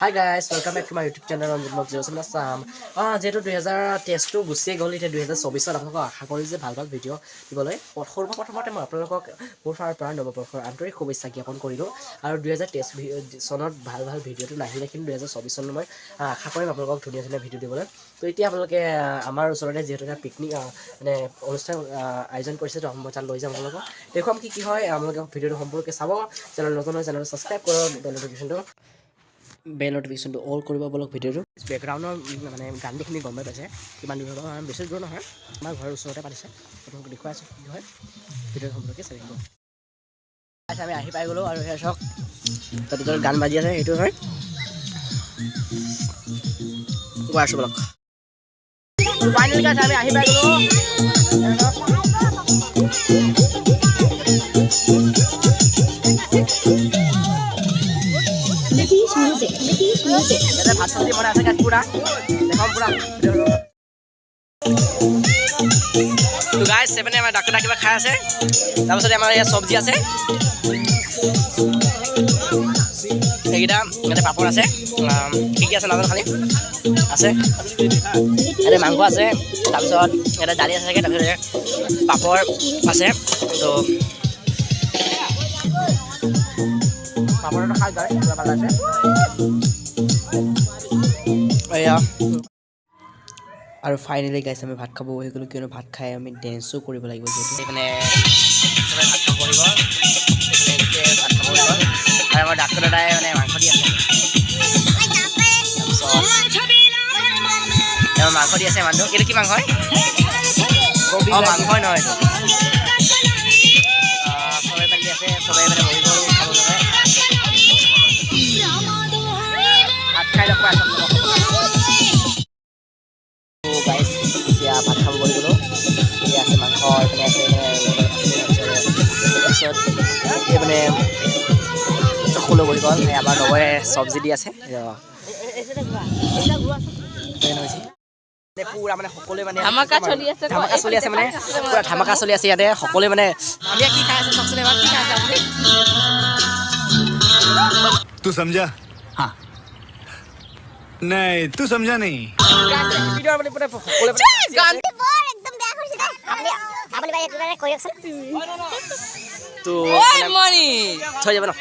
Hi guys, welcome back to my YouTube channel on Joseph Sam. যেহেতু 2023 গুচিয়ে গ'ল এতিয়া 2024 আপোনালোকক আশা কৰি যে ভাল ভাল ভিডিঅ' দিবলৈ প্ৰথমতে মই আপোনালোকক মোৰ ফালৰ পৰা নৱবৰ্ষৰ আন্তৰিক শুভেচ্ছা জ্ঞাপন কৰিলোঁ আৰু 2023 চনত ভাল ভাল ভিডিঅ'টো নাহিলে কিন্তু 2024 চনত মই আশা কৰিম আপোনালোকক ধুনীয়া ধুনীয়া ভিডিঅ' দিবলৈ তো এতিয়া আপোনালোকে আমাৰ ওচৰতে যিহেতু এটা পিকনিক মানে অনুষ্ঠান আয়োজন কৰিছে তো মই তাত লৈ যাম আপোনালোকক দেখুৱাম কি হয় আপোনালোকে ভিডিঅ'টো সম্পূৰ্ণকৈ চাব চেনেল নতুন হয় চেনেলটো ছাবস্ক্ৰাইব কৰক বেল নটিফিকেশ্যনটো অল কৰিব বলক ভিডিঅ'টো বেকগ্ৰাউণ্ডৰ মানে গানখিনি গম পাইছে কিমান দূৰ হ'ব বেছি দূৰ নহয় আমাৰ ঘৰৰ ওচৰতে পাতিছে আপোনালোকক দেখুৱাই আছোঁ কি হয় ভিডিঅ'টো সম্পৰ্কে চাই থাকিব আমি আহি পাই গ'লোঁ আৰু সেয়া চাওক তাত গান বাজি আছে সেইটো হয় গৈ আছোঁ বলক ফাইনেল গাইছ আমি আহি পাই গ'লোঁ ভাত চব্জি বনাই আছে গাত পুৰা দেখাম পুৰা তো গাইছ সেপেনে আমাৰ ডাক্তৰ কিবা খাই আছে তাৰপিছতে আমাৰ ইয়াত চব্জি আছে এইকেইটা ইয়াতে পাপৰ আছে কি কি আছে নাজানো খালি আছে ইয়াতে মাংস আছে তাৰপিছত ইয়াতে দালি আছে চাগে তাৰপিছত পাপৰ আছে তো পাপৰটো খাই যায় পুৰা ভাল আছে আৰু ফাইনেলি গাইছ আমি ভাত খাব বহি গ'লোঁ কিয়নো ভাত খাই আমি ডেন্সো কৰিব লাগিব যিহেতু সেইকাৰণে ভাত খাব বহিব ভাত খাব বহিব আৰু আমাৰ ডাক্তৰ দাদাই মানে মাংস দি আছে তাৰপিছত মাংস দি আছে মানুহ এইটো কি মাংস হয় অঁ মাংসই নহয় চবেই পাতি আছে চবেই মানে বহি গ'ল খাব বাবে ভাত খাই লগ পাই গাইছ এতিয়া ভাত খাব বহি গ'লোঁ এতিয়া আছে মাংস এইপিনে আছে তাৰপিছত এই মানে সকলো বহি গ'ল আমাৰ নবয়ে চব্জি দি আছে পুৰা মানে সকলোৱে মানে ধামাকা চলি আছে মানে পুৰা ধামাকা চলি আছে ইয়াতে সকলোৱে মানে আমি কি খাই আছে চাওকচোন এবাৰ কি খাই আছে আপুনি तू समझा हाँ नहीं तू समझा नहीं থৈ যাব ন